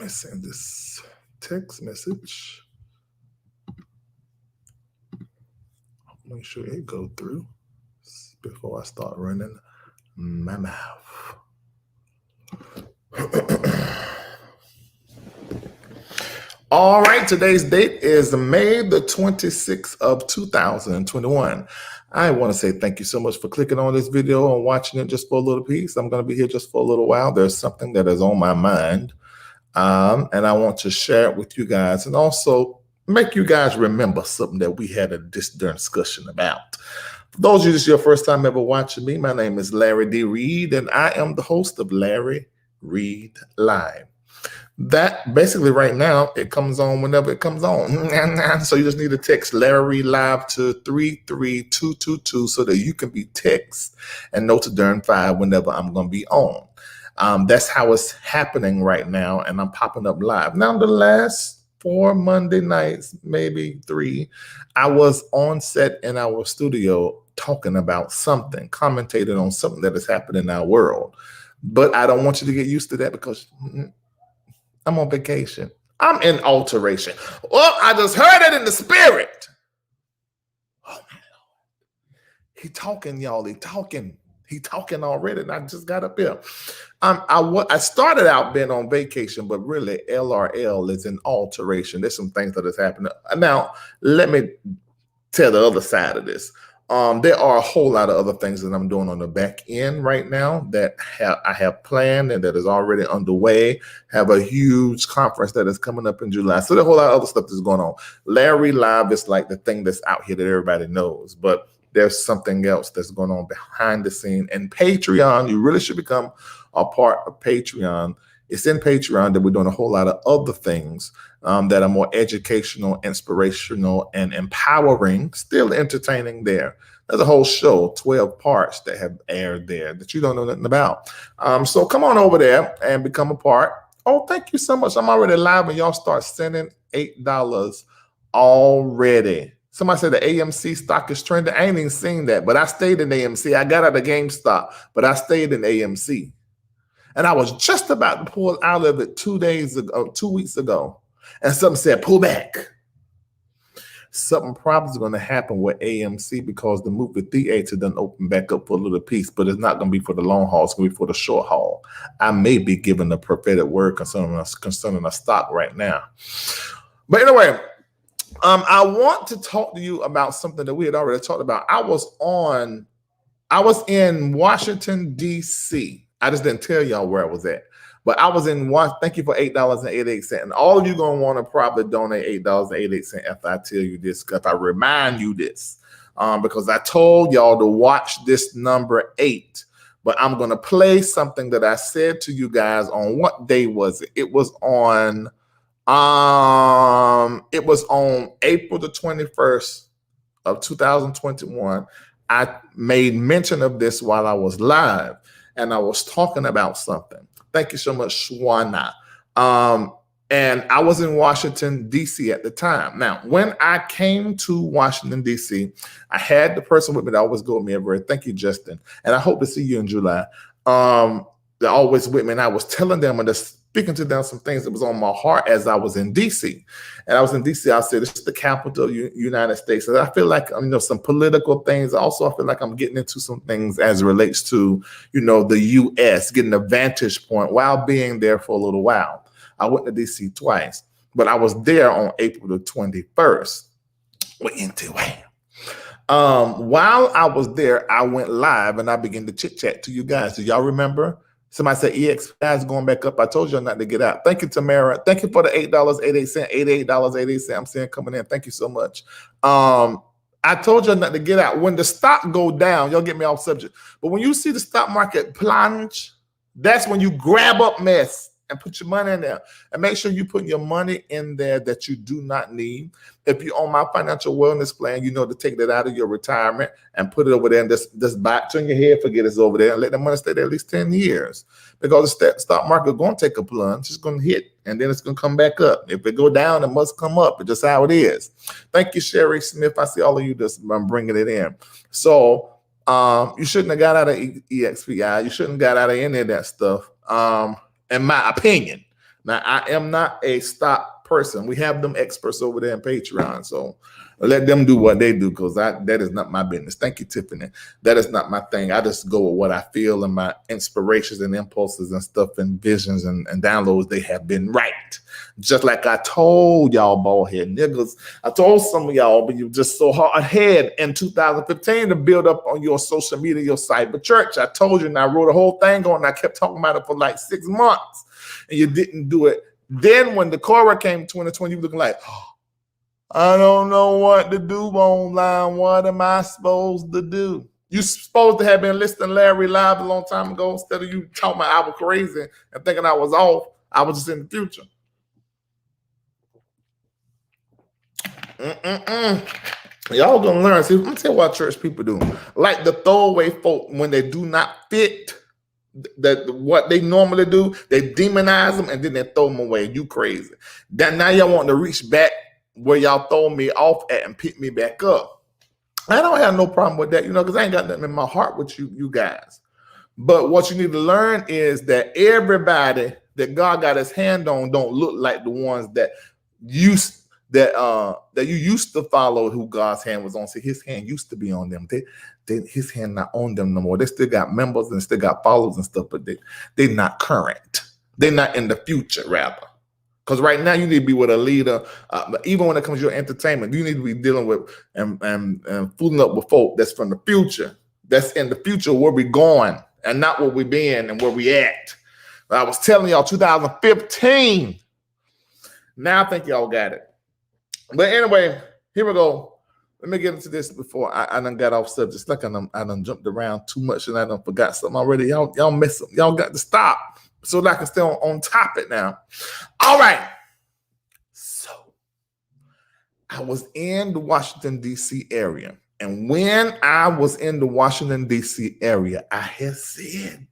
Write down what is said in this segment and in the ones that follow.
me send this text message. Make sure it go through before I start running my mouth. All right, today's date is May the 26th of 2021. I want to say thank you so much for clicking on this video and watching it just for a little piece. I'm going to be here just for a little while. There's something that is on my mind, and I want to share it with you guys and also make you guys remember something that we had a discussion about. For those of you, this is your first time ever watching me, my name is Larry D. Reid, and I am the host of Larry Reid Live. That basically right now, it comes on whenever it comes on. So you just need to text Larry Live to 33222 so that you can be text and know to darn 5 whenever I'm going to be on. That's how it's happening right now, and I'm popping up live. Now, the last 4 Monday nights, maybe 3, I was on set in our studio talking about something, commentating on something that is happening in our world. But I don't want you to get used to that because I'm on vacation. I'm in alteration. Well, I just heard it in the spirit. Oh, my Lord. He talking, y'all. He talking already, and I just got up here. I started out being on vacation, but really LRL is an alteration. There's some things that is happening. Now, let me tell the other side of this. There are a whole lot of other things that I'm doing on the back end right now that I have planned and that is already underway. Have a huge conference that is coming up in July. So there's a whole lot of other stuff that's going on. Larry Live is like the thing that's out here that everybody knows, but there's something else that's going on behind the scene. And Patreon, you really should become a part of Patreon. It's in Patreon that we're doing a whole lot of other things that are more educational, inspirational, and empowering, still entertaining there. There's a whole show, 12 parts that have aired there that you don't know nothing about. So come on over there and become a part. Oh, thank you so much. I'm already live and y'all start sending $8 already. Somebody said the AMC stock is trending. I ain't even seen that, but I stayed in AMC. I got out of GameStop, but I stayed in AMC. And I was just about to pull out of it 2 weeks ago. And something said, pull back. Something probably is going to happen with AMC because the movie theater doesn't open back up for a little piece, but it's not going to be for the long haul. It's going to be for the short haul. I may be giving a prophetic word concerning a stock right now. But anyway, I want to talk to you about something that we had already talked about. I was in Washington, D.C. I just didn't tell y'all where I was at. But I was in Washington. Thank you for $8.88. And all of you going to want to probably donate $8.88 after I tell you this, if I remind you this. Because I told y'all to watch this number 8. But I'm going to play something that I said to you guys on what day was it? It was on April the 21st of 2021. I made mention of this while I was live, and I was talking about something. Thank you so much, Shwana. And I was in Washington, D.C. at the time. Now, when I came to Washington, D.C., I had the person with me that always go with me everywhere. Thank you, Justin. And I hope to see you in July. They're always with me. And I was telling them and just speaking to them some things that was on my heart as I was in D.C. And I was in D.C. I said, this is the capital of the United States. And I feel like, some political things. Also, I feel like I'm getting into some things as it relates to, the U.S., getting a vantage point while being there for a little while. I went to D.C. twice, but I was there on April the 21st. While I was there, I went live and I began to chit chat to you guys. Do y'all remember? Somebody said EXP is going back up. I told you not to get out. Thank you, Tamara. Thank you for the $8.88, $88.88. I'm seeing coming in. Thank you so much. I told you not to get out. When the stock go down, y'all get me off subject. But when you see the stock market plunge, that's when you grab up mess and put your money in there. And make sure you put your money in there that you do not need. If you're on my financial wellness plan, to take that out of your retirement and put it over there and just buy it, turn your head, forget it's over there, and let the money stay there at least 10 years. Because the stock market is going to take a plunge. It's going to hit, and then it's going to come back up. If it go down, it must come up. It's just how it is. Thank you, Sherry Smith. I see all of you just bringing it in. So you shouldn't have got out of EXPI. You shouldn't have got out of any of that stuff. In my opinion. Now, I am not a stock person. We have them experts over there in Patreon, so let them do what they do, because that is not my business. Thank you, Tiffany. That is not my thing. I just go with what I feel, and my inspirations and impulses and stuff and visions and downloads, they have been right. Just like I told y'all bald head niggas, I told some of y'all, but you just so hard ahead in 2015 to build up on your social media, your cyber church. I told you, and I wrote a whole thing on, and I kept talking about it for like 6 months, and you didn't do it. Then when the Cora came in 2020, you were looking like, oh, I don't know what to do online. What am I supposed to do? You supposed to have been listening to Larry live a long time ago, instead of you talking about I was crazy and thinking I was off. I was just in the future. Y'all gonna learn. See, let me tell you what church people do. Like the throwaway folk, when they do not fit what they normally do, they demonize them and then they throw them away. You crazy. That now y'all want to reach back where y'all throw me off at and pick me back up. I don't have no problem with that, because I ain't got nothing in my heart with you guys. But what you need to learn is that everybody that God got his hand on don't look like the ones that you used to follow, who God's hand was on. See, his hand used to be on them. His hand not on them no more. They still got members and still got followers and stuff, but they're not current. They're not in the future, rather. Because right now you need to be with a leader. Even when it comes to your entertainment, you need to be dealing with and fooling up with folk that's from the future. That's in the future, where we going, and not where we been and where we at. I was telling y'all 2015. Now I think y'all got it. But anyway, here we go. Let me get into this before I done got off subject. It's like I done jumped around too much and I done forgot something already. Y'all mess up. Y'all got to stop so that I can stay on topic now. All right. So I was in the Washington, D.C. area. And when I was in the Washington, D.C. area, I had said,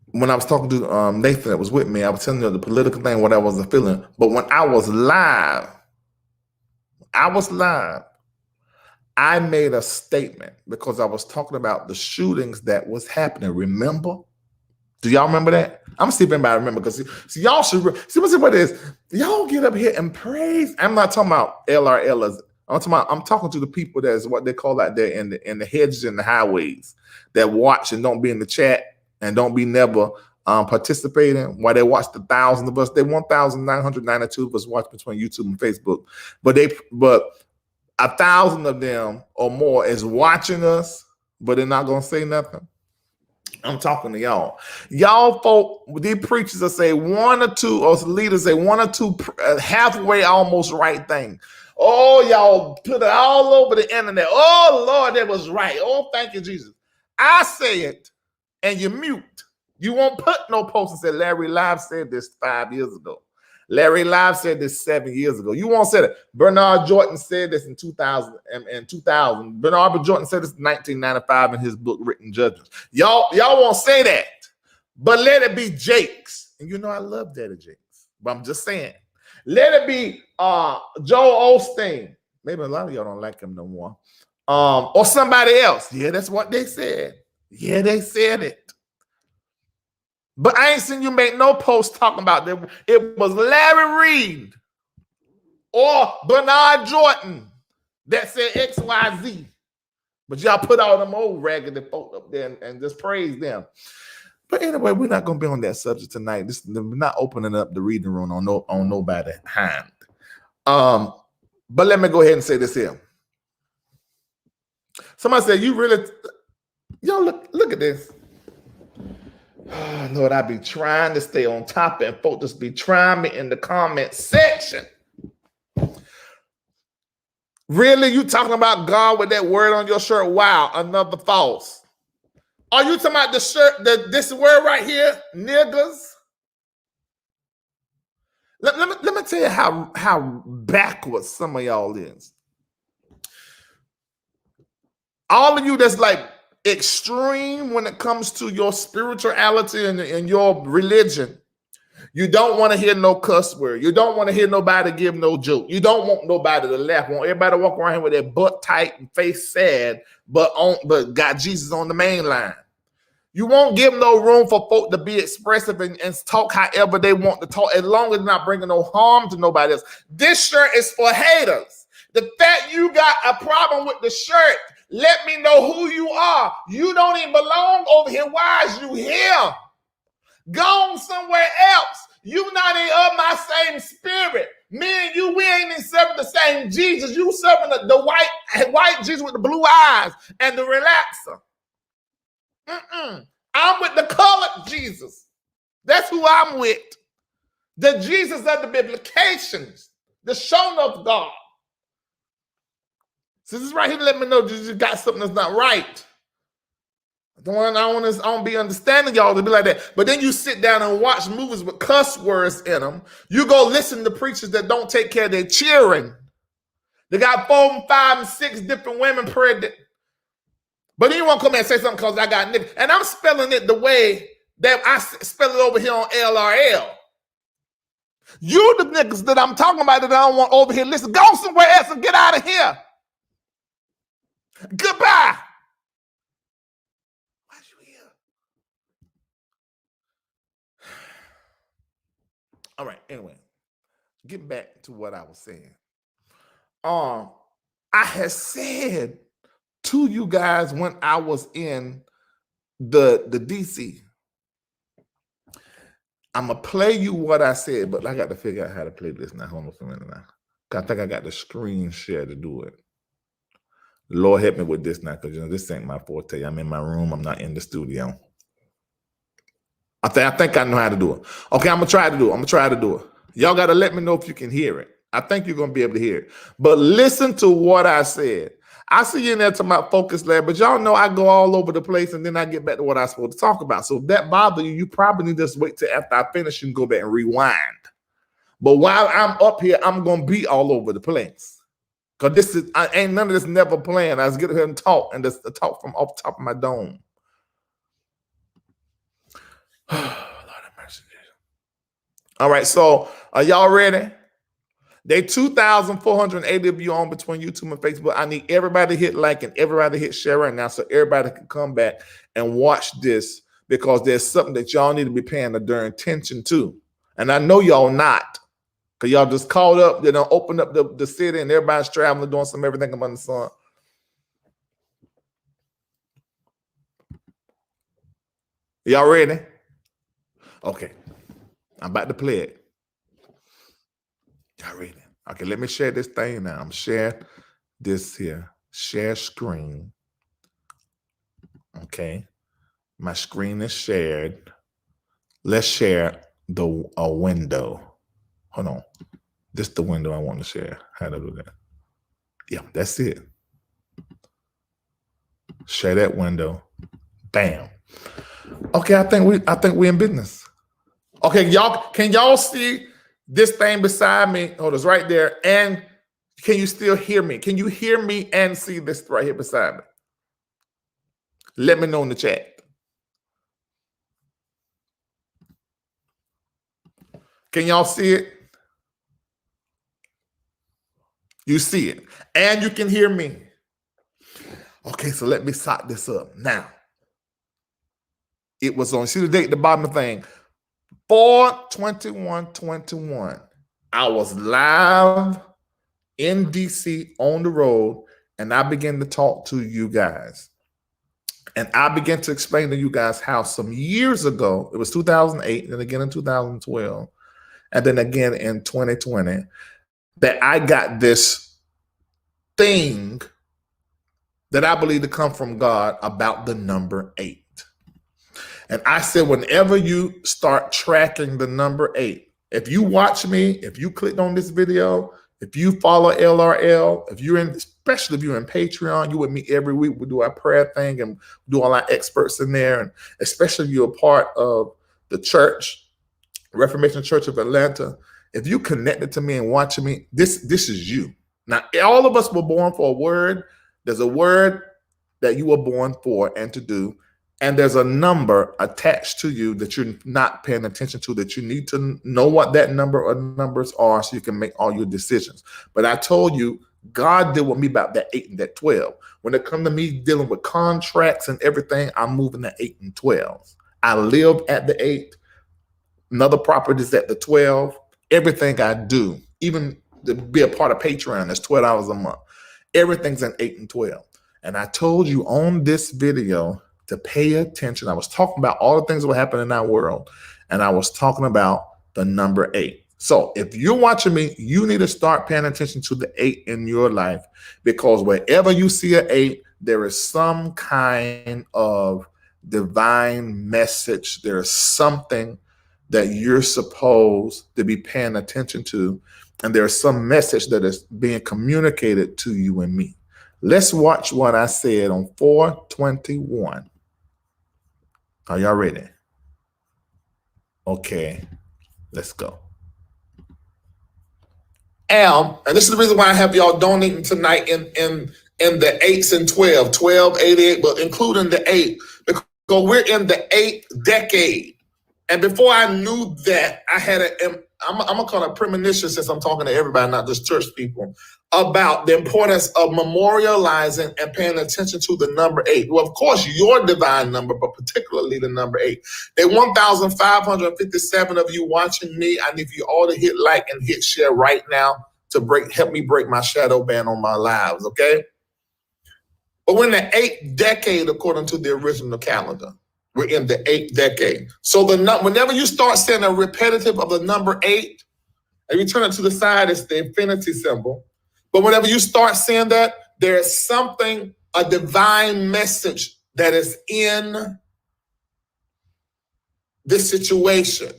when I was talking to Nathan that was with me, I was telling you the political thing, what I wasn't feeling. But when I was live, I made a statement because I was talking about the shootings that was happening. Remember? Do y'all remember that? I'm see if anybody remember, because see y'all should see what it is. Y'all get up here and praise. I'm not talking about LRLs. I'm talking to the people that's what they call out there in the hedges and the highways that watch and don't be in the chat and don't be never participating while they watch the thousands of us. They 1,992 of us watch between YouTube and Facebook, but 1,000 of them or more is watching us, but they're not gonna say nothing. I'm talking to y'all. Y'all folk, these preachers will say one or two, or leaders say one or two halfway almost right thing. Oh, y'all put it all over the internet. Oh, Lord, that was right. Oh, thank you, Jesus. I say it, and you mute. You won't put no post and say, Larry Live said this 5 years ago. Larry Live said this 7 years ago. You won't say that. Bernard Jordan said this in 2000. Bernard Jordan said this in 1995 in his book, Written Judgments. Y'all won't say that. But let it be Jakes. And I love Daddy Jakes. But I'm just saying. Let it be Joel Osteen. Maybe a lot of y'all don't like him no more. Or somebody else. Yeah, that's what they said. Yeah, they said it. But I ain't seen you make no post talking about that. It was Larry Reid or Bernard Jordan that said X, Y, Z. But y'all put all them old raggedy folk up there and just praise them. But anyway, we're not going to be on that subject tonight. We're not opening up the reading room on nobody's hand. But let me go ahead and say this here. Somebody said, y'all look at this. Oh, Lord, I be trying to stay on top, and folks just be trying me in the comment section. Really? You talking about God with that word on your shirt? Wow, another false. Are you talking about the shirt, this word right here, niggas? Let me tell you how backwards some of y'all is. All of you that's like extreme when it comes to your spirituality and your religion. You don't want to hear no cuss word. You don't want to hear nobody give no joke. You don't want nobody to laugh. You want everybody to walk around here with their butt tight and face sad, but got Jesus on the main line. You won't give no room for folk to be expressive and talk however they want to talk, as long as it's not bringing no harm to nobody else. This shirt is for haters. The fact you got a problem with the shirt, let me know who you are. You don't even belong over here. Why is you here? Go on somewhere else. You not in of my same spirit. Me and you, we ain't even serving the same Jesus. You serving the white Jesus with the blue eyes and the relaxer. I'm with the colored Jesus. That's who I'm with. The Jesus of the biblications, the shown of God. So this is right here to let me know you got something that's not right. I don't be understanding y'all to be like that. But then you sit down and watch movies with cuss words in them. You go listen to preachers that don't take care of their children. They got 4, 5, and 6 different women pregnant. But then you won't come in and say something because I got niggas. And I'm spelling it the way that I spell it over here on LRL. You the niggas that I'm talking about that I don't want over here. Listen, go somewhere else and get out of here. Goodbye. Why you here? All right, anyway. Get back to what I was saying. I had said to you guys when I was in the DC. I'm going to play you what I said, but I got to figure out how to play this now. Hold on for a minute now. I think I got the screen share to do it. Lord help me with this now, because this ain't my forte. I'm in my room. I'm not in the studio. I think I know how to do it. Okay, I'm going to try to do it. Y'all got to let me know if you can hear it. I think you're going to be able to hear it. But listen to what I said. I see you in there talking about focus lab, but y'all know I go all over the place and then I get back to what I'm supposed to talk about. So if that bothers you, you probably need to just wait till after I finish and go back and rewind. But while I'm up here, I'm going to be all over the place. Because ain't none of this never planned. I just get here and talk, and just talk from off the top of my dome. Lord have mercy. All right, so are y'all ready? They 2,480 of you on between YouTube and Facebook. I need everybody to hit like and everybody to hit share right now so everybody can come back and watch this, because there's something that y'all need to be paying during attention to. And I know y'all not, because y'all just called up, they don't open up the city and everybody's traveling, doing some everything under the sun. Y'all ready? Okay. I'm about to play it. Y'all ready? Okay, let me share this thing now. I'm sharing this here. Share screen. Okay. My screen is shared. Let's share a window. Hold on. This is the window I want to share. How to do that? Yeah, that's it. Share that window. Bam. Okay, I think we're in business. Okay, y'all, can y'all see this thing beside me? Oh, it's right there. And can you still hear me? Can you hear me and see this right here beside me? Let me know in the chat. Can y'all see it? You see it. And you can hear me. Okay, so let me sort this up. Now, it was on, see the date at the bottom of the thing, 4/21/21. I was live in DC on the road, and I began to talk to you guys. And I began to explain to you guys how some years ago, it was 2008, and again in 2012, and then again in 2020, that I got this thing that I believe to come from God about the number 8. And I said, whenever you start tracking the number 8, if you watch me, if you clicked on this video, if you follow LRL, especially if you're in Patreon, you with me every week. We do our prayer thing and do all our experts in there. And especially if you're a part of the church, Reformation Church of Atlanta, if you connected to me and watching me, this is you. Now, all of us were born for a word. There's a word that you were born for and to do. And there's a number attached to you that you're not paying attention to, that you need to know what that number or numbers are so you can make all your decisions. But I told you God deal with me about that 8 and that 12. When it comes to me dealing with contracts and everything, I'm moving to 8 and 12. I live at the 8. Another property is at the 12. Everything I do, even to be a part of Patreon, that's $12 a month. Everything's in 8 and 12. And I told you on this video to pay attention. I was talking about all the things that were happening in our world, and I was talking about the number 8. So if you're watching me, you need to start paying attention to the 8 in your life, because wherever you see an 8, there is some kind of divine message. There's something that you're supposed to be paying attention to, and there's some message that is being communicated to you and me. Let's watch what I said on 4/21. Are y'all ready? Okay, let's go. And this is the reason why I have y'all donating tonight in the 8s and 12, 12, 88, but including the 8, because we're in the 8th decade. And before I knew that, I had I'm going to call it a premonition, since I'm talking to everybody, not just church people, about the importance of memorializing and paying attention to the number 8. Well, of course, your divine number, but particularly the number 8. There are 1,557 of you watching me. I need you all to hit like and hit share right now to help me break my shadow ban on my lives, okay? But we're in the 8th decade, according to the original calendar. We're in the 8th decade. So whenever you start saying a repetitive of the number 8, and you turn it to the side, it's the infinity symbol. But whenever you start saying that, there's something, a divine message that is in this situation.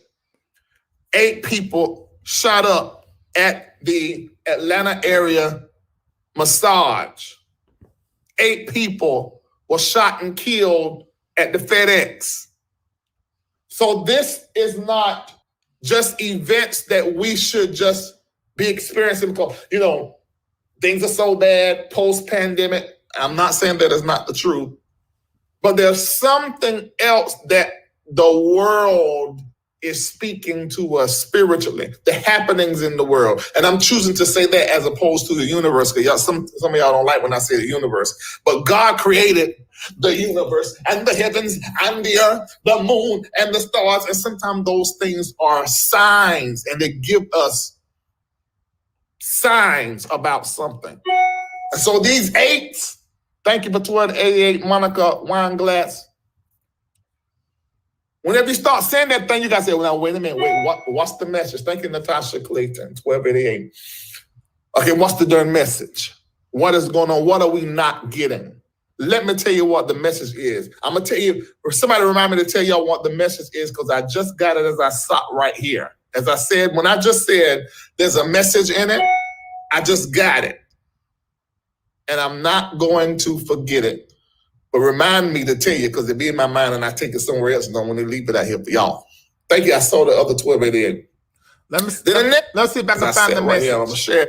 8 people shot up at the Atlanta area massage. 8 people were shot and killed at the FedEx. So this is not just events that we should just be experiencing because, things are so bad post-pandemic. I'm not saying that is not the truth, but there's something else that the world is speaking to us spiritually, the happenings in the world. And I'm choosing to say that as opposed to the universe, because some of y'all don't like when I say the universe, but God created the universe and the heavens and the earth, the moon and the stars. And sometimes those things are signs, and they give us signs about something. And so these 8s, thank you for 1288, Monica Wineglass. Whenever you start saying that thing, you got to say, well, now, wait a minute, what's the message? Thank you, Natasha Clayton, 1288. Okay, what's the darn message? What is going on? What are we not getting? Let me tell you what the message is. I'm going to tell you, or somebody remind me to tell y'all what the message is, because I just got it as I sat right here. As I said, when I just said there's a message in it, I just got it. And I'm not going to forget it. But remind me to tell you, because it be in my mind and I take it somewhere else and I want to leave it out here for y'all. Thank you. I saw the other 1288. Let's see if I can find the message. Right here, I'm going to share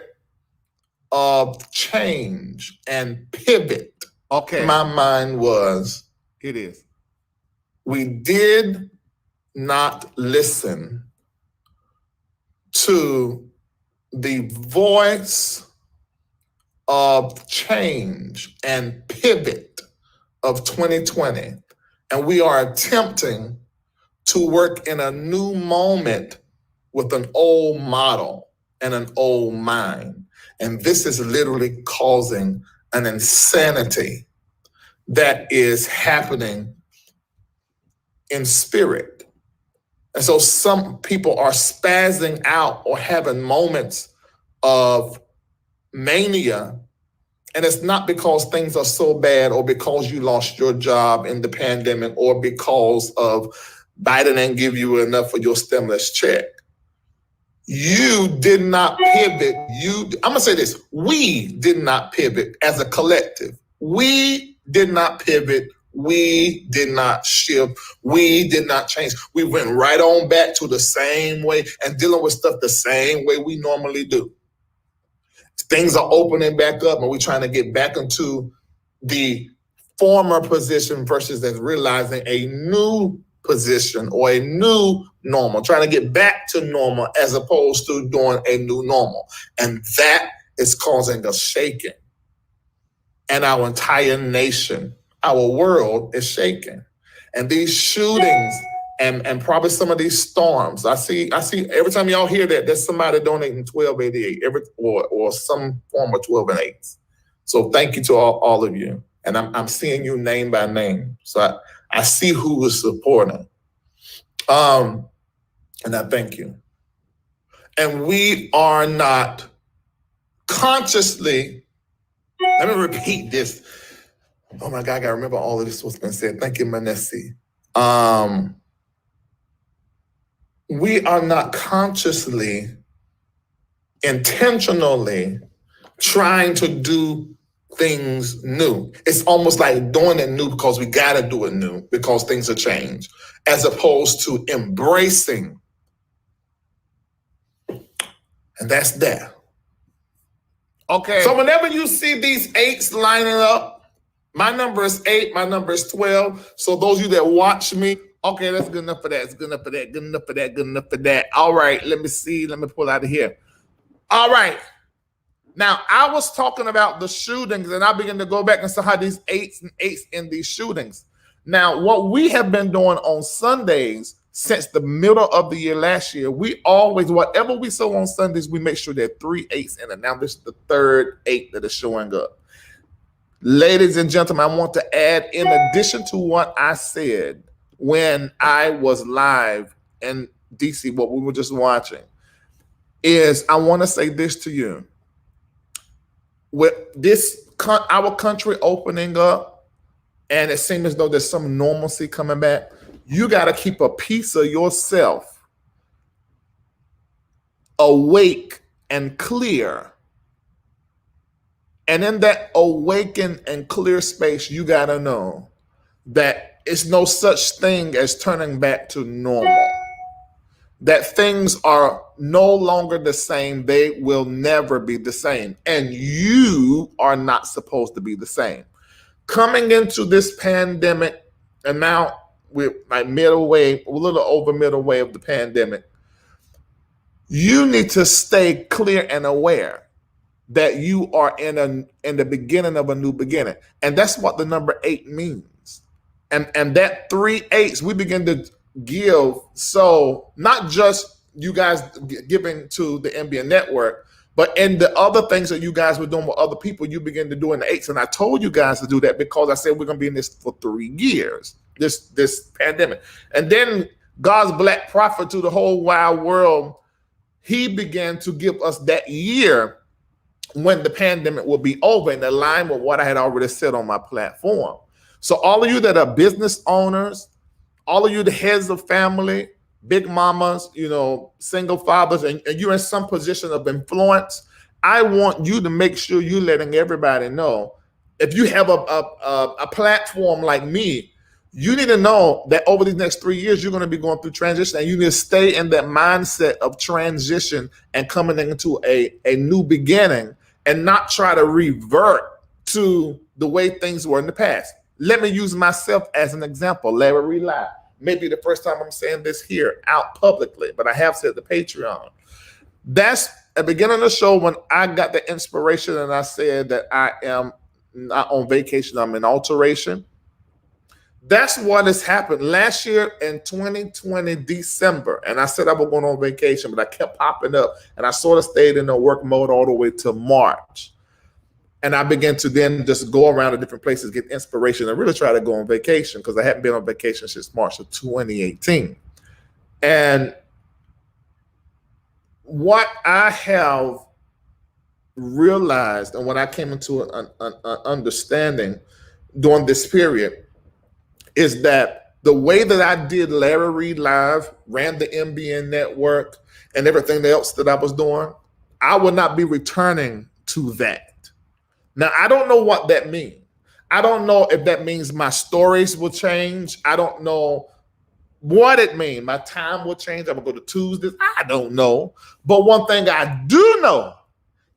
of change and pivot. Okay. My mind was, it is. We did not listen to the voice of change and pivot of 2020. And we are attempting to work in a new moment with an old model and an old mind. And this is literally causing an insanity that is happening in spirit. And so some people are spazzing out or having moments of mania. And it's not because things are so bad or because you lost your job in the pandemic or because of Biden didn't give you enough for your stimulus check. You did not pivot. I'm going to say this. We did not pivot as a collective. We did not pivot. We did not shift. We did not change. We went right on back to the same way and dealing with stuff the same way we normally do. Things are opening back up and we're trying to get back into the former position versus realizing a new position or a new normal, trying to get back to normal as opposed to doing a new normal. And that is causing a shaking. And our entire nation, our world is shaking. And these shootings and probably some of these storms, I see every time y'all hear that, there's somebody donating 1288 or some form of 12 and 8. So thank you to all of you. And I'm seeing you name by name. So I see who is supporting. And I thank you. And we are not consciously, let me repeat this. Oh my God, I gotta remember all of this what's been said. Thank you, Manesi. We are not consciously, intentionally trying to do things new. It's almost like doing it new because we gotta do it new because things have changed, as opposed to embracing. And that's that. Okay. So whenever you see these 8s lining up, my number is 8, my number is 12. So those of you that watch me, okay, that's good enough for that. It's good enough for that, good enough for that, good enough for that. All right, let me see. Let me pull out of here. All right. Now, I was talking about the shootings, and I began to go back and see how these 8s and 8s in these shootings. Now, what we have been doing on Sundays since the middle of the year last year, we always, whatever we sow on Sundays, we make sure there are 3 8s in it. Now, this is the third 8 that is showing up. Ladies and gentlemen, I want to add, in addition to what I said when I was live in DC, what we were just watching, is I want to say this to you. With this, our country opening up, and it seems as though there's some normalcy coming back, you got to keep a piece of yourself awake and clear. And in that awakened and clear space, you got to know that it's no such thing as turning back to normal. That things are no longer the same. They will never be the same. And you are not supposed to be the same. Coming into this pandemic, and now we're like middle way, a little over middle way of the pandemic, you need to stay clear and aware that you are in the beginning of a new beginning. And that's what the number 8 means. And that 3 8s, we begin to give, so not just you guys giving to the MBN network, but in the other things that you guys were doing with other people, you begin to do in the 8s. And I told you guys to do that because I said we're going to be in this for 3 years, this pandemic. And then God's black prophet to the whole wide world, he began to give us that year when the pandemic will be over, in line with what I had already said on my platform. So all of you that are business owners, all of you the heads of family, big mamas, single fathers, and you're in some position of influence, I want you to make sure you're letting everybody know. If you have a platform like me, you need to know that over these next 3 years, you're going to be going through transition, and you need to stay in that mindset of transition and coming into a new beginning, and not try to revert to the way things were in the past. Let me use myself as an example. Larry Reid Live. Maybe the first time I'm saying this here out publicly, but I have said the Patreon. That's at the beginning of the show when I got the inspiration and I said that I am not on vacation, I'm in alteration. That's what has happened last year in 2020 December. And I said I was going on vacation, but I kept popping up, and I sort of stayed in a work mode all the way to March. And I began to then just go around to different places, get inspiration, and really try to go on vacation because I hadn't been on vacation since March of 2018. And what I have realized, and when I came into an understanding during this period, is that the way that I did Larry Reid Live, ran the MBN network, and everything else that I was doing, I will not be returning to that. Now, I don't know what that means. I don't know if that means my stories will change. I don't know what it means. My time will change. I'm going to go to Tuesdays. I don't know. But one thing I do know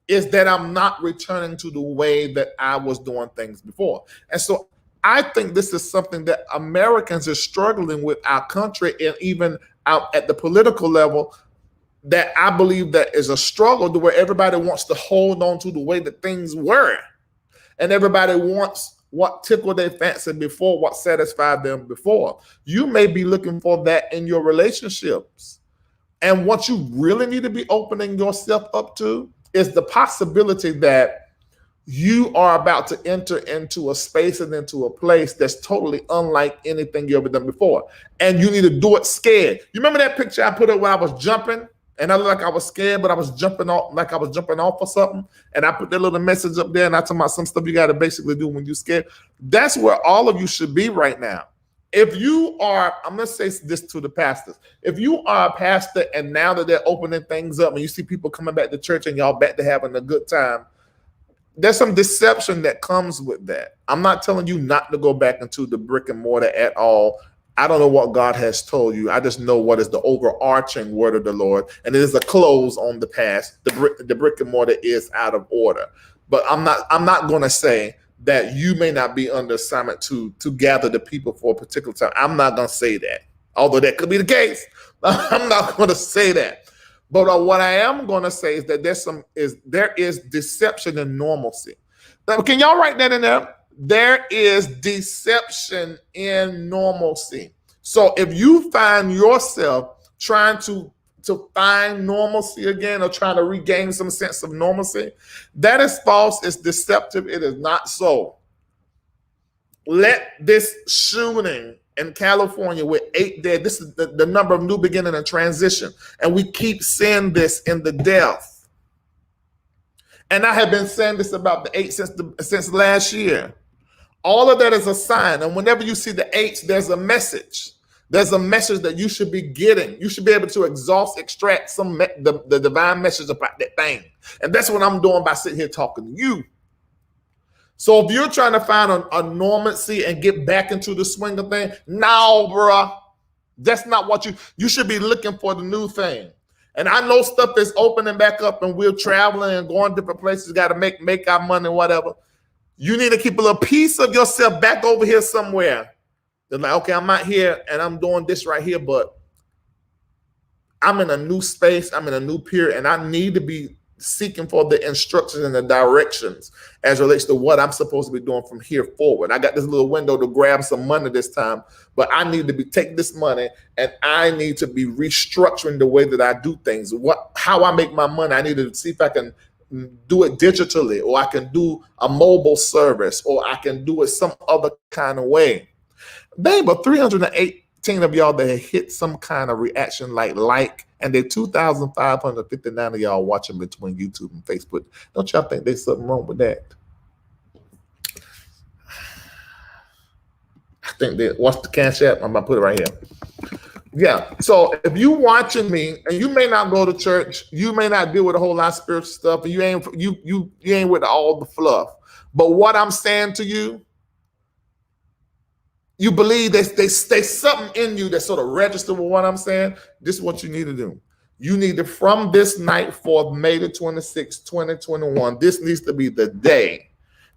is that I'm not returning to the way that I was doing things before. And so I think this is something that Americans are struggling with, our country, and even out at the political level. that I believe that is a struggle to where everybody wants to hold on to the way that things were. And everybody wants what tickled their fancy before, what satisfied them before. You may be looking for that in your relationships. And what you really need to be opening yourself up to is the possibility that you are about to enter into a space and into a place that's totally unlike anything you ever done before. And you need to do it scared. You remember that picture I put up where I was jumping and I looked like I was scared, but I was jumping off like I was jumping off or something. And I put that little message up there and I talk about some stuff you got to basically do when you're scared. That's where all of you should be right now. If you are, I'm going to say this to the pastors. If you are a pastor and now that they're opening things up and you see people coming back to church and y'all back to having a good time, there's some deception that comes with that. I'm not telling you not to go back into the brick and mortar at all. I don't know what God has told you. I just know what is the overarching word of the Lord. And it is a close on the past. The brick and mortar is out of order. But I'm not going to say that you may not be under assignment to gather the people for a particular time. I'm not going to say that. Although that could be the case. I'm not going to say that. But what I am going to say is that there is deception in normalcy. Now, can y'all write that in there? There is deception in normalcy. So if you find yourself trying to find normalcy again or trying to regain some sense of normalcy, that is false. It's deceptive. It is not so. Let this shooting in California with 8 dead, this is the number of new beginning and transition. And we keep seeing this in the death. And I have been saying this about the 8 since last year. All of that is a sign. And whenever you see the 8s, there's a message. There's a message that you should be getting. You should be able to extract the divine message about that thing. And that's what I'm doing by sitting here talking to you. So if you're trying to find a normalcy and get back into the swing of things, no, bruh. That's not what you should be looking for the new thing. And I know stuff is opening back up and we're traveling and going different places, got to make our money, whatever. You need to keep a little piece of yourself back over here somewhere. They're like, okay, I'm out here and I'm doing this right here, but I'm in a new space. I'm in a new period and I need to be seeking for the instructions and the directions as relates to what I'm supposed to be doing from here forward. I got this little window to grab some money this time, but I need to take this money and I need to be restructuring the way that I do things. How I make my money, I need to see if I can do it digitally, or I can do a mobile service, or I can do it some other kind of way. Babe, but 318 of y'all that hit some kind of reaction like, and there 2,559 of y'all watching between YouTube and Facebook. Don't y'all think there's something wrong with that? I think that, what's the Cash App? I'm about to put it right here. Yeah, so if you watching me and you may not go to church, you may not deal with a whole lot of spiritual stuff, and you ain't with all the fluff. But what I'm saying to you, you believe there's something in you that sort of register with what I'm saying. This is what you need to do. You need to, from this night forth, May the 26th, 2021, this needs to be the day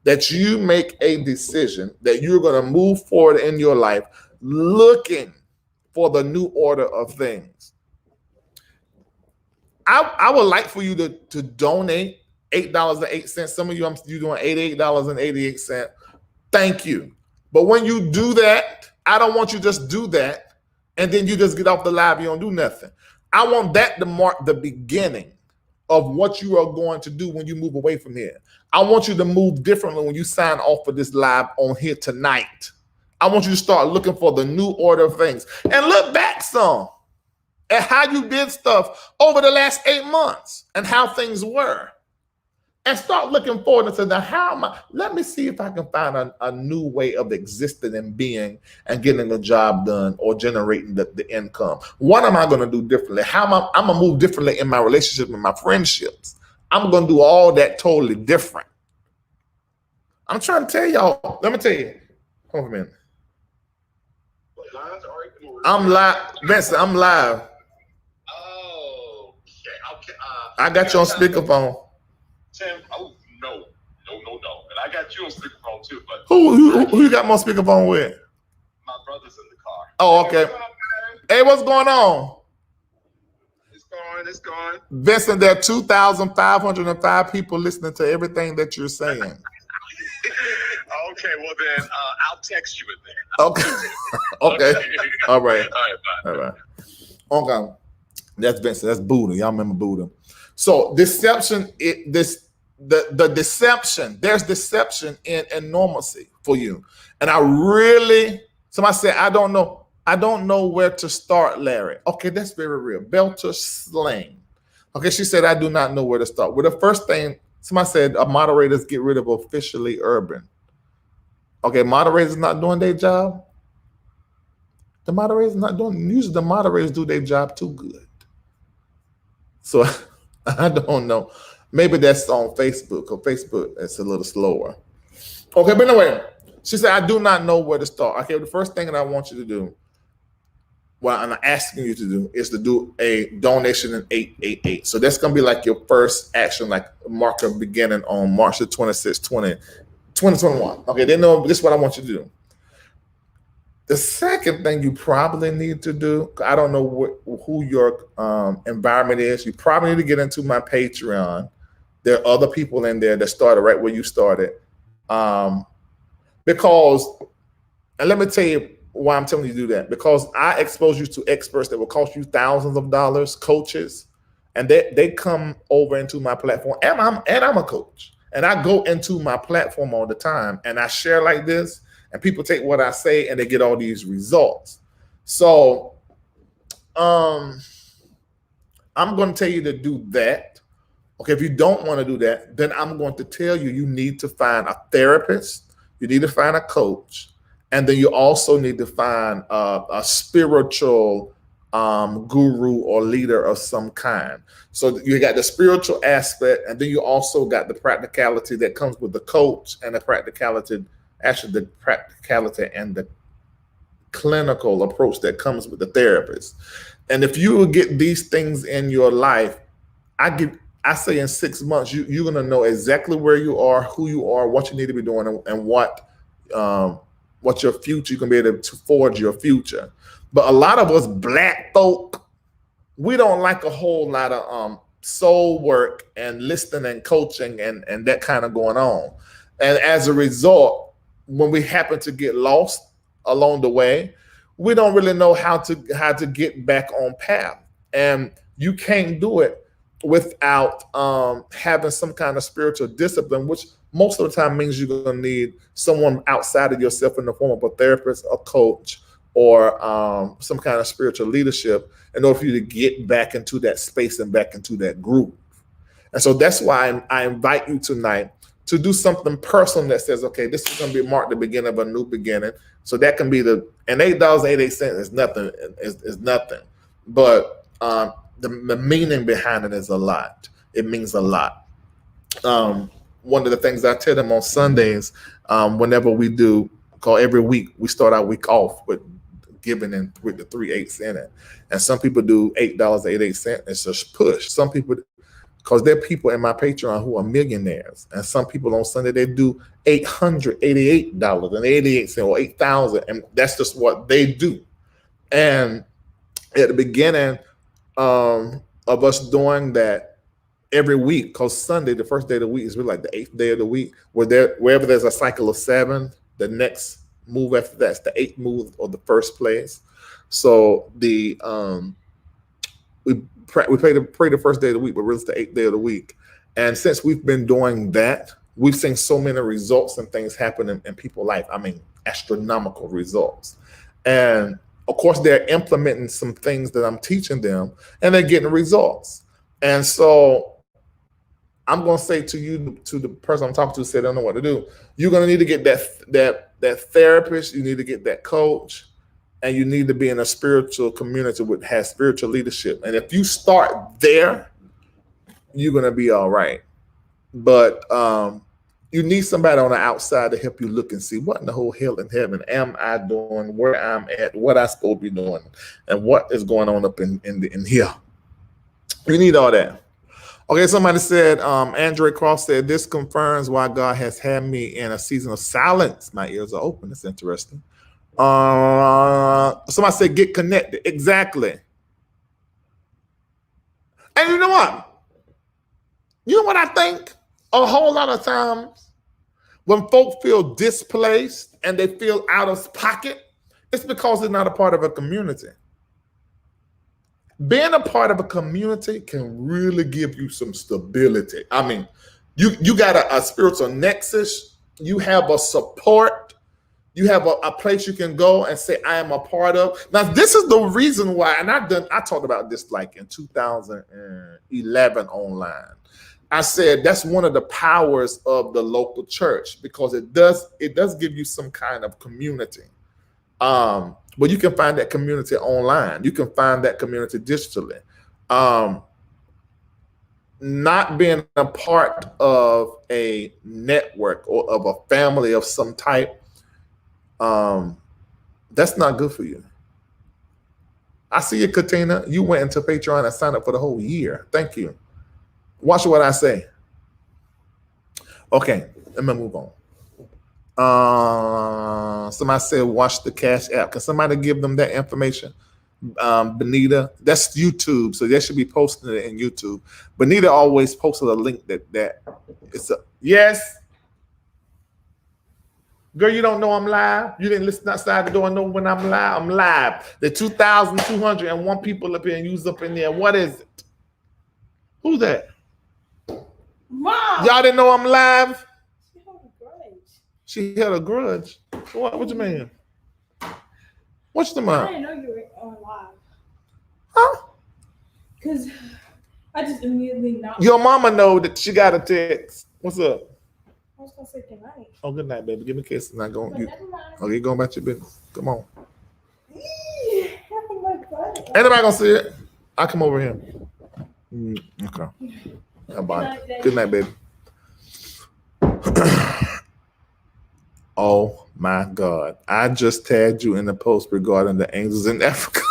that you make a decision that you're going to move forward in your life looking for the new order of things. I would like for you to donate $8.08. Some of you, you're doing $88.88. Thank you. But when you do that, I don't want you to just do that and then you just get off the live, you don't do nothing. I want that to mark the beginning of what you are going to do when you move away from here. I want you to move differently when you sign off for this live on here tonight. I want you to start looking for the new order of things and look back some at how you did stuff over the last 8 months and how things were. And start looking forward and say, now let me see if I can find a new way of existing and being and getting the job done or generating the income. What am I going to do differently? I'm going to move differently in my relationship and my friendships. I'm going to do all that totally different. I'm trying to tell y'all, let me tell you. Hold on a minute. I'm live. Vincent, I'm live. Oh, okay. I got you on speakerphone. Tim, oh no. And I got you on speakerphone too, but who you got more speakerphone with? My brother's in the car. Oh, okay. Hey, what's going on? It's going It's going. Vincent, there are 2,505 people listening to everything that you're saying. Okay, well then I'll text you in there. Okay. All right. Bye. All right. Okay. That's Vincent. That's Buddha. Y'all remember Buddha. So deception, the deception, there's deception in normalcy for you. And somebody said, I don't know where to start, Larry. Okay, that's very real. Belter slang. Okay, she said, I do not know where to start. Well, the first thing, somebody said, moderators get rid of officially urban. Okay, moderators not doing their job. The moderators not doing, usually the moderators do their job too good. So I don't know. Maybe that's on Facebook, or Facebook it's a little slower. Okay, but anyway, she said, I do not know where to start. Okay, the first thing that I want you to do, well, I'm asking you to do, is to do a donation in 888. So that's going to be like your first action, like marker beginning on March the 26th, 2021. Okay, they know this is what I want you to do. The second thing you probably need to do, I don't know who your environment is. You probably need to get into my Patreon. There are other people in there that started right where you started. Because, and let me tell you why I'm telling you to do that. Because I expose you to experts that will cost you thousands of dollars, coaches, and they come over into my platform. And I'm a coach. And I go into my platform all the time and I share like this. And people take what I say and they get all these results. So I'm going to tell you to do that. Okay, if you don't want to do that, then I'm going to tell you, you need to find a therapist. You need to find a coach. And then you also need to find a spiritual guru or leader of some kind. So you got the spiritual aspect, and then you also got the practicality that comes with the coach, and the practicality and the clinical approach that comes with the therapist. And if you get these things in your life, I say in 6 months, you're going to know exactly where you are, who you are, what you need to be doing, and what your future, you can be able to forge your future. But a lot of us Black folk, we don't like a whole lot of soul work and listening and coaching and that kind of going on. And as a result, when we happen to get lost along the way, we don't really know how to get back on path. And you can't do it without having some kind of spiritual discipline, which most of the time means you're going to need someone outside of yourself in the form of a therapist, a coach, or some kind of spiritual leadership in order for you to get back into that space and back into that groove. And so that's why I invite you tonight to do something personal that says, okay, this is going to be marked the beginning of a new beginning. So that can be and $8.88 is nothing. Is nothing, but the meaning behind it is a lot. It means a lot. One of the things I tell them on Sundays, whenever we do, call every week, we start our week off with giving in with the 3 8s in it. And some people do $8.88. It's just push. Some people, because there are people in my Patreon who are millionaires. And some people on Sunday, they do $888.88 or $8,000. And that's just what they do. And at the beginning of us doing that every week, because Sunday, the first day of the week, is really like the 8th day of the week, wherever there's a cycle of 7, the next move after that's the 8th move or the first place. So we pray the first day of the week, but really it's the 8th day of the week. And since we've been doing that, we've seen so many results and things happen in people's life. I mean, astronomical results. And of course, they're implementing some things that I'm teaching them, and they're getting results. And so I'm going to say to you, to the person I'm talking to, say they don't know what to do. You're going to need to get that therapist. You need to get that coach, and you need to be in a spiritual community that has spiritual leadership. And if you start there, you're going to be all right. But you need somebody on the outside to help you look and see what in the whole hell in heaven am I doing, where I'm at, what I supposed to be doing, and what is going on up in here. You need all that. Okay, somebody said, Andre Cross said, this confirms why God has had me in a season of silence. My ears are open. That's interesting. Somebody said, get connected. Exactly. And you know what? You know what I think? A whole lot of times when folk feel displaced and they feel out of pocket, it's because they're not a part of a community. Being a part of a community can really give you some stability. I mean, you got a spiritual nexus, you have a support, you have a place you can go and say, I am a part of. Now, this is the reason why, and I talked about this like in 2011 online. I said that's one of the powers of the local church because it does give you some kind of community. But you can find that community online. You can find that community digitally. Not being a part of a network or of a family of some type, that's not good for you. I see you, Katina. You went into Patreon and signed up for the whole year. Thank you. Watch what I say. Okay, let me move on. Somebody said watch the Cash App. Can somebody give them that information? Benita, that's YouTube, so they should be posting it in YouTube. Benita always posted a link that it's a yes. Girl, you don't know I'm live. You didn't listen outside the door and know when I'm live. I'm live. The 2,201 people up here and use up in there. What is it? Who's that? Mom. Y'all didn't know I'm live? She had a grudge. She had a grudge. What you mean? What's the I matter? didn't know you were on live. Huh? Because I just immediately knocked. Your mama know that she got a text. What's up? I was going to say goodnight. Oh, good night, baby. Give me a kiss and I go. But never mind. Okay, going about your business. Come on. Having my butt. Anybody gonna see it? I'll come over here. Okay. Bye. Good night, baby. Oh my God. I just tagged you in the post regarding the angels in Africa.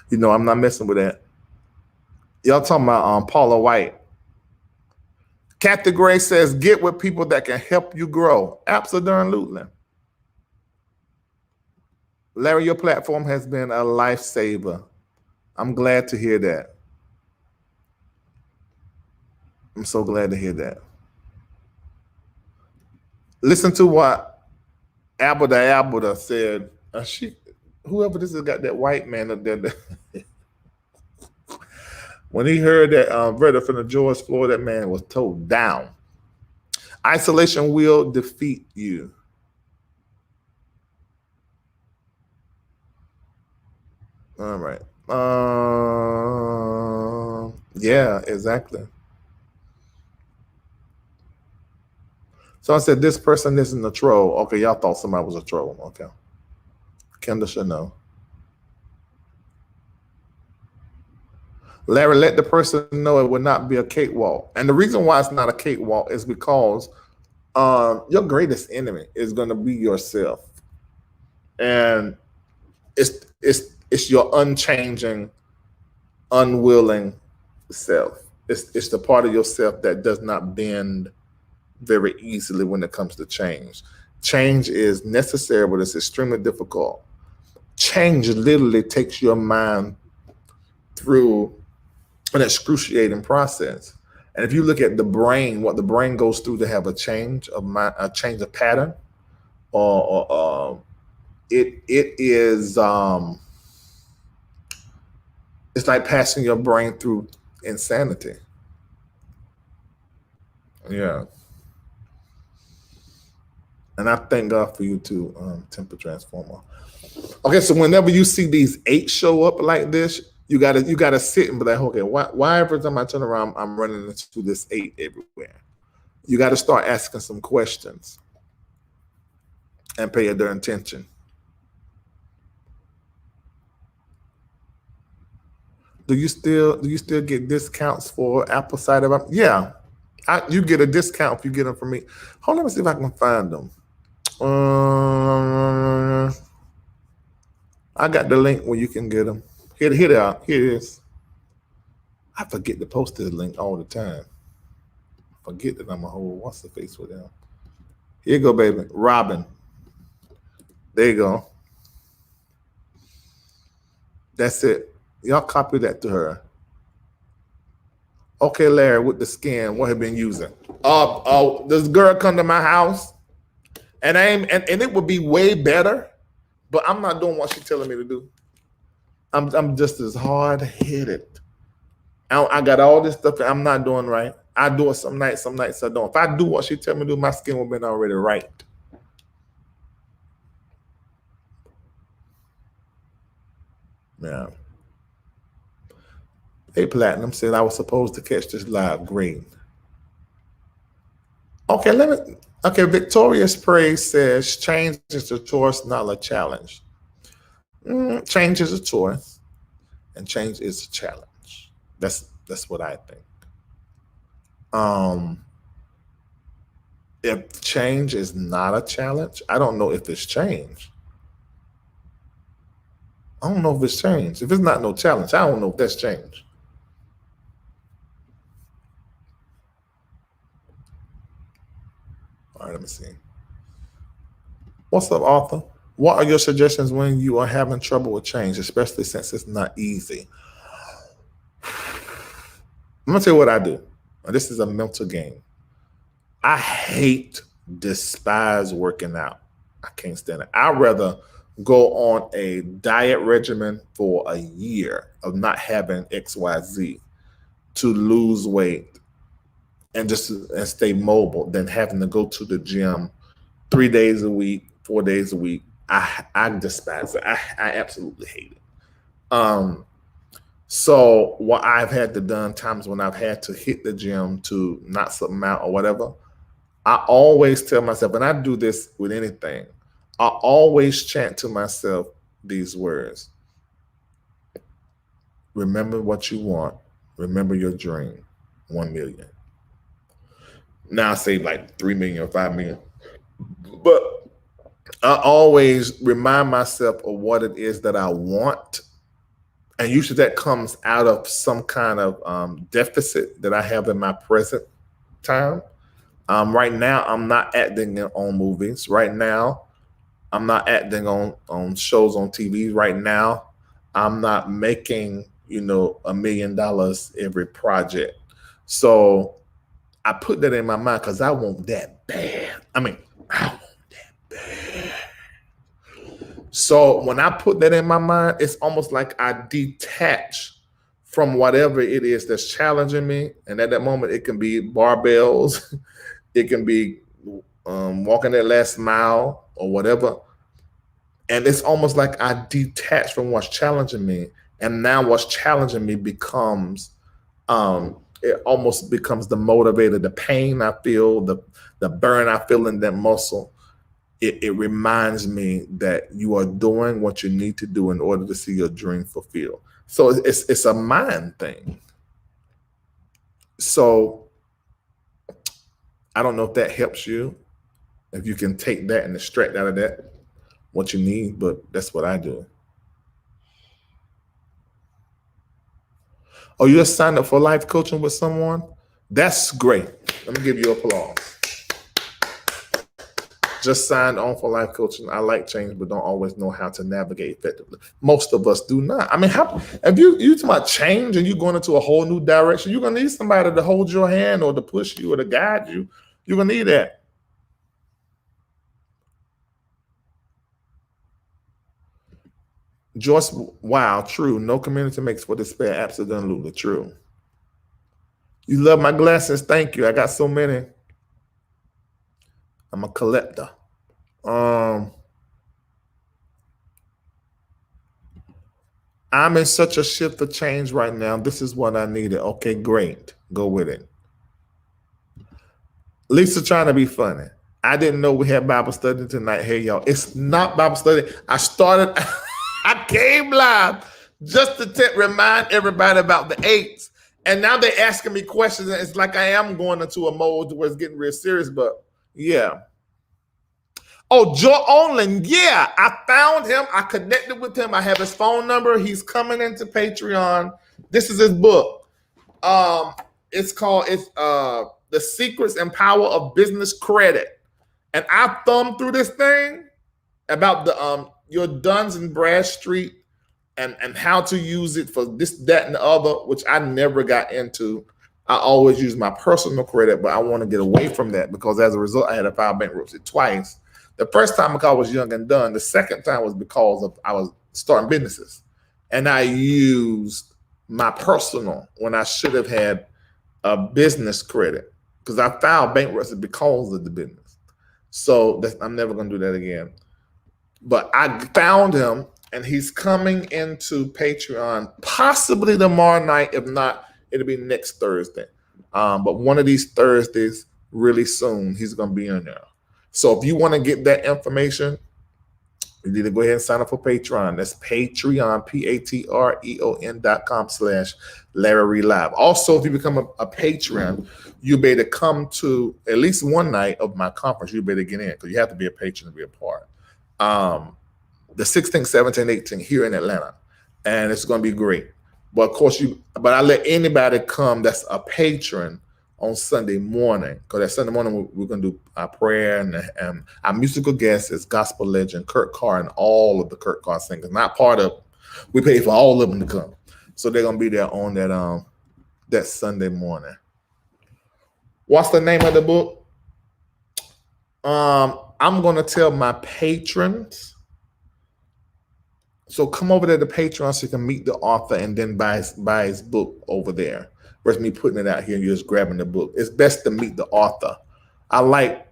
You know, I'm not messing with that. Y'all talking about Paula White. Kathy Gray says, get with people that can help you grow. Absolutely. Larry, your platform has been a lifesaver. I'm glad to hear that. I'm so glad to hear that. Listen to what Abuda said. Whoever this has got that white man up there. When he heard that verdict from the George Floyd, that man was told down. Isolation will defeat you. All right. Yeah, exactly. So I said, this person isn't a troll. Okay, y'all thought somebody was a troll. Okay. Kendall should know. Larry, let the person know it will not be a cakewalk. And the reason why it's not a cakewalk is because your greatest enemy is going to be yourself. And it's your unchanging, unwilling self. It's the part of yourself that does not bend very easily when it comes to change. Change is necessary, but it's extremely difficult. Change literally takes your mind through an excruciating process. And if you look at the brain, what the brain goes through to have a change of mind, a change of pattern, it is it's like passing your brain through insanity. Yeah. And I thank God for you too, Temper Transformer. Okay, so whenever you see these 8 show up like this, you gotta sit and be like, okay, why every time I turn around, I'm running into this 8 everywhere? You got to start asking some questions and pay their attention. Do you still get discounts for apple cider vinegar? Yeah, you get a discount if you get them from me. Hold on, let me see if I can find them. I got the link where you can get them. Here they are. Here it is. I forget to post this link all the time. Forget that I'm a whole what's the face with them. Here you go, baby. Robin. There you go. That's it. Y'all copy that to her. Okay, Larry, with the skin, what have you been using? This girl come to my house, and and it would be way better, but I'm not doing what she's telling me to do. I'm just as hard headed. I got all this stuff that I'm not doing right. I do it some nights I don't. If I do what she tell me to do, my skin will be already right. Yeah. Hey, Platinum said I was supposed to catch this live. Great. Okay, Okay, Victorious Praise says change is a choice, not a challenge. Change is a choice, and change is a challenge. That's what I think. If change is not a challenge, I don't know if it's change. I don't know if it's change. If it's not no challenge, I don't know if that's change. All right, let me see. What's up, Arthur? What are your suggestions when you are having trouble with change, especially since it's not easy? I'm gonna tell you what I do. This is a mental game. I despise working out. I can't stand it. I'd rather go on a diet regimen for a year of not having XYZ to lose weight and stay mobile than having to go to the gym 3 days a week, 4 days a week. I despise it. I absolutely hate it. So what I've had to done times when I've had to hit the gym to knock something out or whatever, I always tell myself, and I do this with anything, I always chant to myself these words. Remember what you want. Remember your dream. 1 million. Now I say like 3 million or 5 million. But I always remind myself of what it is that I want. And usually that comes out of some kind of deficit that I have in my present time. Right now, I'm not acting on movies. Right now, I'm not acting on shows on TV. Right now, I'm not making, $1 million every project. So I put that in my mind because I want that bad. I want that bad. So when I put that in my mind, it's almost like I detach from whatever it is that's challenging me. And at that moment, it can be barbells. It can be walking that last mile or whatever. And it's almost like I detach from what's challenging me. And now what's challenging me becomes, it almost becomes the motivator, the pain I feel, the burn I feel in that muscle. It reminds me that you are doing what you need to do in order to see your dream fulfilled. So it's a mind thing. So I don't know if that helps you, if you can take that and extract out of that what you need, but that's what I do. Oh, you just signed up for life coaching with someone? That's great. Let me give you applause. Just signed on for life coaching. I like change, but don't always know how to navigate effectively. Most of us do not. If you talking about change and you're going into a whole new direction, you're gonna need somebody to hold your hand or to push you or to guide you. You're gonna need that. Joyce, wow, true. No community makes for despair. Absolutely true. You love my glasses. Thank you. I got so many. I'm a collector. I'm in such a shift of change right now. This is what I needed. Okay, great. Go with it. Lisa trying to be funny. I didn't know we had Bible study tonight. Hey, y'all. It's not Bible study. I came live just to remind everybody about the 8s. And now they're asking me questions. And it's like I am going into a mode where it's getting real serious. But yeah. Oh, Joe Onlin. Yeah, I found him. I connected with him. I have his phone number. He's coming into Patreon. This is his book. It's called The Secrets and Power of Business Credit. And I thumbed through this thing about the your Duns and Bradstreet and how to use it for this, that, and the other, which I never got into. I always use my personal credit, but I want to get away from that because as a result, I had to file bankruptcy twice. The first time because I was young and done. The second time was because of I was starting businesses, and I used my personal when I should have had a business credit because I filed bankruptcy because of the business. So I'm never going to do that again. But I found him, and he's coming into Patreon possibly tomorrow night. If not, it'll be next Thursday. But one of these Thursdays, really soon, he's going to be in there. So if you want to get that information, you need to go ahead and sign up for Patreon. That's Patreon, patreon.com/Larry Reid Live. Also, if you become a patron, you'll be able to come to at least one night of my conference. You'll be able to get in because you have to be a patron to be a part. The 16th, 17th, 18th here in Atlanta, and it's going to be great. But of course, but I let anybody come that's a patron on Sunday morning, because that Sunday morning we're going to do our prayer, and our musical guest is gospel legend Kurt Carr and all of the Kurt Carr singers. Not part of, we pay for all of them to come, so they're going to be there on that Sunday morning. What's the name of the book? I'm going to tell my patrons. So come over there to Patreon so you can meet the author and then buy his book over there. Versus me putting it out here and you're just grabbing the book. It's best to meet the author. I've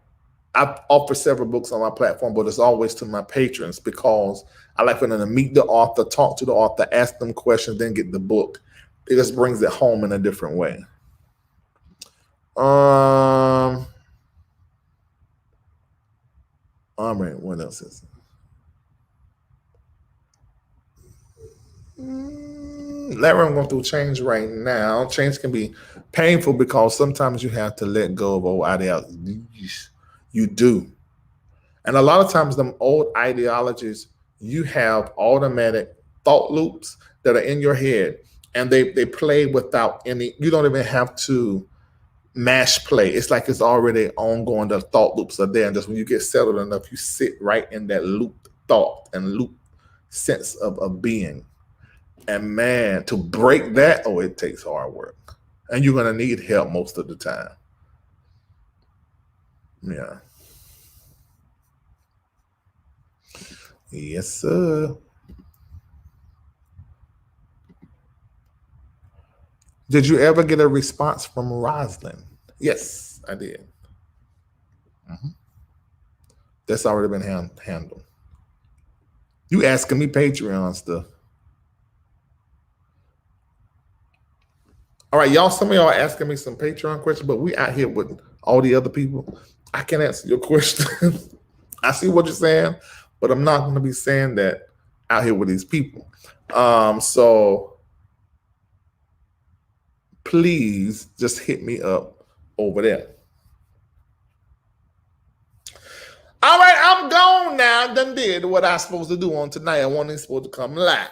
offered several books on my platform, but it's always to my patrons because I like for them to meet the author, talk to the author, ask them questions, then get the book. It just brings it home in a different way. All right, what else is it? Larry, I'm going through change right now. Change can be painful because sometimes you have to let go of old ideologies. You do. And a lot of times them old ideologies, you have automatic thought loops that are in your head, and they play without any, you don't even have to mash play. It's like it's already ongoing. The thought loops are there. And just when you get settled enough, you sit right in that loop thought and loop sense of being. And man, to break that, it takes hard work. And you're going to need help most of the time. Yeah. Yes, sir. Did you ever get a response from Rosalind? Yes, I did. That's already been handled. You asking me Patreon stuff. All right, y'all, some of y'all are asking me some Patreon questions, but we out here with all the other people. I can't answer your question. I see what you're saying, but I'm not going to be saying that out here with these people. So please just hit me up over there. All right, I'm gone now. Done did what I was supposed to do on tonight. I wasn't supposed to come live.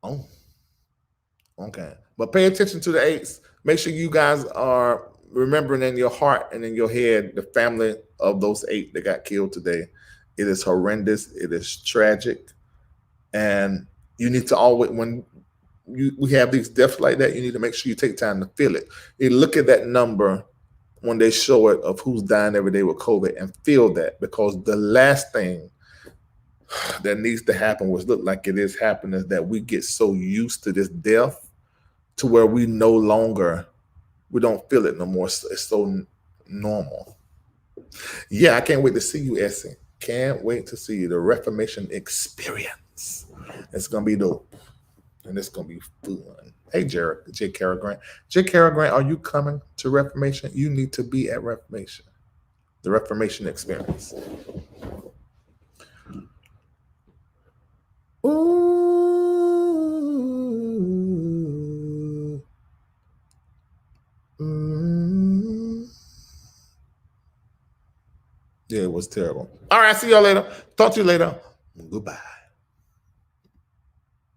Oh, okay. But pay attention to the 8s. Make sure you guys are remembering in your heart and in your head the family of those 8 that got killed today. It is horrendous. It is tragic. And you need to always, when we have these deaths like that, you need to make sure you take time to feel it. You look at that number when they show it of who's dying every day with COVID and feel that, because the last thing that needs to happen, which look like it is happening, is that we get so used to this death to where we don't feel it no more. It's so normal. Yeah, I can't wait to see you, Essie. Can't wait to see you. The Reformation experience. It's going to be dope. And it's going to be fun. Hey, J. Kara Grant. J. Kara Grant, are you coming to Reformation? You need to be at Reformation. The Reformation experience. Ooh. Yeah, it was terrible. All right, see y'all later. Talk to you later. Goodbye.